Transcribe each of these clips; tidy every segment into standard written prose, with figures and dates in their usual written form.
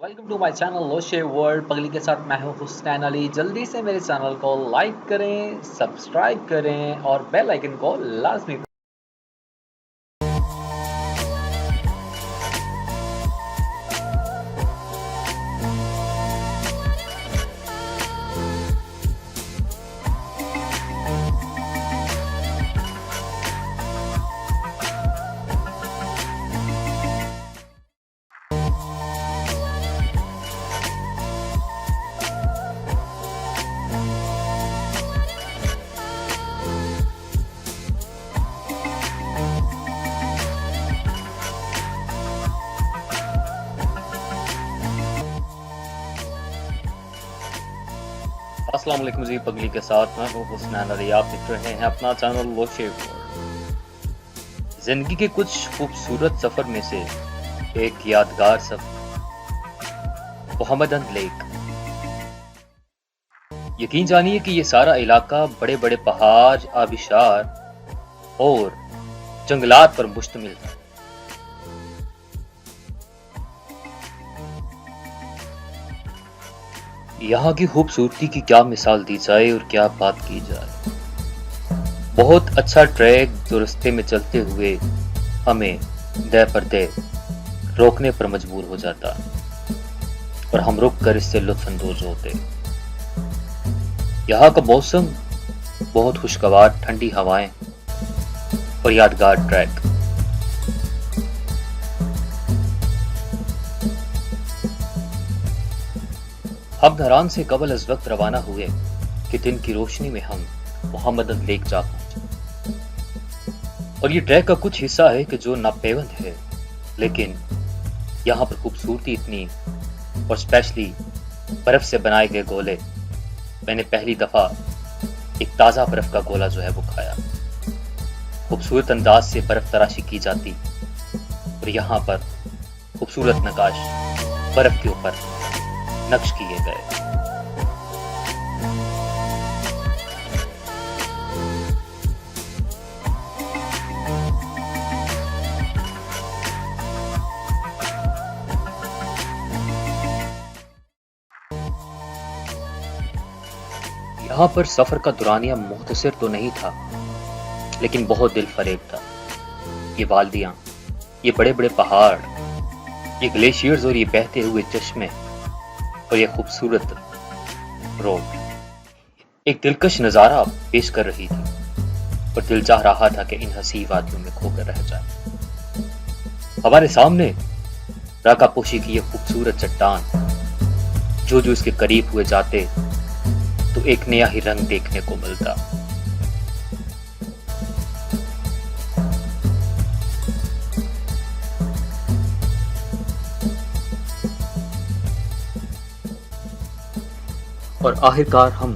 Welcome to my channel लोशे world. पगली के साथ मैं हूं हुसैन अली। जल्दी से मेरे चैनल को लाइक करें, सब्सक्राइब करें और बेल आइकन को लाजमी अस्सलाम वालेकुम जी। पगली के साथ मैं हूं हुसैन अली। आप देख रहे हैं अपना चैनल लोशे वर्ल्ड। जिंदगी के कुछ खूबसूरत सफर में से एक यादगार सफर मोहम्मदन लेक। यकीन जानिए कि ये सारा इलाका बड़े बड़े पहाड़, आबिशार और जंगलात पर मुश्तमिल था। यहाँ की खूबसूरती की क्या मिसाल दी जाए और क्या बात की जाए। बहुत अच्छा ट्रैक जो रास्ते में चलते हुए हमें दे पर दे रोकने पर मजबूर हो जाता और हम रुक कर इससे लुत्फ अंदोज होते। यहाँ का मौसम बहुत खुशगवार, ठंडी हवाएं और यादगार ट्रैक। हम धरान से कबल अज वक्त रवाना हुए कि दिन की रोशनी में हम मोहम्मदन लेक जा पहुंचे। और ये ट्रैक का कुछ हिस्सा है कि जो नापेवंद है, लेकिन यहाँ पर खूबसूरती इतनी, और स्पेशली बर्फ से बनाए गए गोले। मैंने पहली दफा एक ताजा बर्फ का गोला जो है वो खाया। खूबसूरत अंदाज से बर्फ तराशी की जाती और यहाँ पर खूबसूरत नकाश बर्फ के ऊपर नक्श किए गए। यहाँ पर सफर का दुरानिया मुख्तसर तो नहीं था, लेकिन बहुत दिल फरेब था। ये वादियां, ये बड़े बड़े पहाड़, ये ग्लेशियर्स और ये बहते हुए चश्मे और ये खूबसूरत रोड एक दिलकश नजारा पेश कर रही थी और दिल चाह रहा था कि इन हसी वादियों में खोकर रह जाए। हमारे सामने राकापोशी की ये खूबसूरत चट्टान, जो जो इसके करीब हुए जाते तो एक नया ही रंग देखने को मिलता। और आखिरकार हम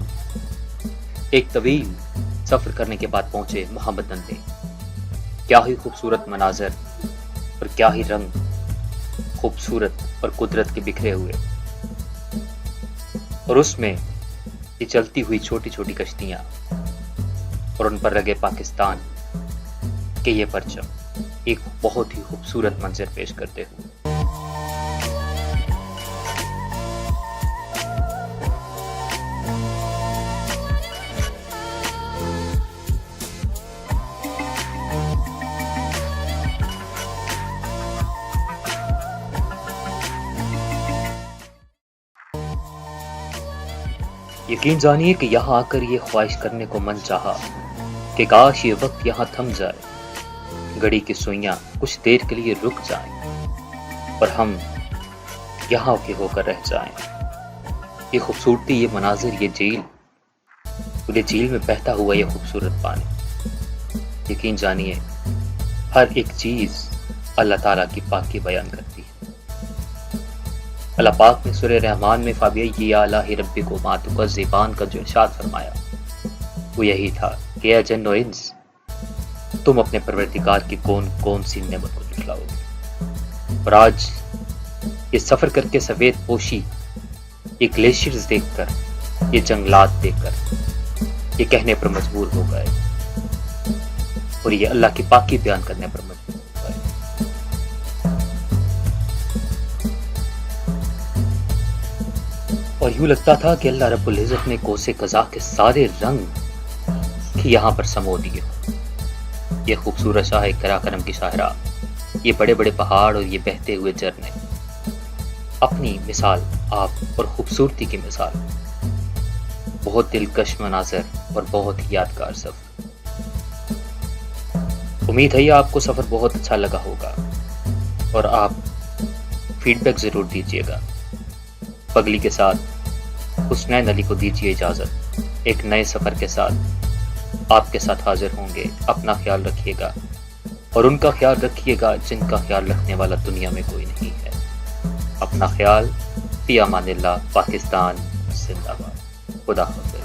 एक तवील सफर करने के बाद पहुंचे मोहम्मदन लेक। क्या ही खूबसूरत मनाजर और क्या ही रंग, खूबसूरत और कुदरत के बिखरे हुए, और उसमें ये चलती हुई छोटी छोटी कश्तियां और उन पर लगे पाकिस्तान के ये परचम एक बहुत ही खूबसूरत मंजर पेश करते हुए। यकीन जानिए कि यहाँ आकर ये ख्वाहिश करने को मन चाहा कि काश ये वक्त यहाँ थम जाए, घड़ी की सुइयां कुछ देर के लिए रुक जाएं और हम यहाँ के होकर रह जाएं। ये खूबसूरती, ये मनाजिर, ये झील, पूरे झील में बहता हुआ ये खूबसूरत पानी। यकीन जानिए हर एक चीज अल्लाह ताला की पाकी बयान करती है। अल्लाह पाक ने सूरह रहमान में फाबिय्यी आलाहि रब्बिकुमा तुकज़्ज़िबान का जो इरशाद फरमाया वो यही था कि या जन्न व इंस, तुम अपने परवरदिगार की कौन कौन सी नेमत को झुठलाओगे। और आज ये सफर करके सफेद पोशी, ये ग्लेशियर्स देखकर, ये जंगलात देखकर ये कहने पर मजबूर हो गए और ये अल्लाह की पाकी बयान करने पर मजबूर हो गए। اور یوں لگتا تھا کہ اللہ رب العزت نے کوسے قضا کے سارے رنگ یہاں پر سمو دیے. یہ خوبصورت شاہ کرا کرم کی شاہراہ، یہ بڑے بڑے پہاڑ اور یہ بہتے ہوئے جھرنے، اپنی مثال آپ اور خوبصورتی کی مثال، بہت دلکش مناظر اور بہت ہی یادگار سفر. امید ہے یہ آپ کو سفر بہت اچھا لگا ہوگا اور آپ فیڈ بیک ضرور دیجیے گا. پگلی کے ساتھ حسنین علی کو دیجیے اجازت. ایک نئے سفر کے ساتھ آپ کے ساتھ حاضر ہوں گے. اپنا خیال رکھیے گا اور ان کا خیال رکھیے گا جن کا خیال رکھنے والا دنیا میں کوئی نہیں ہے. اپنا خیال. فی امان اللہ. پاکستان زندہ باد. خدا حافظ.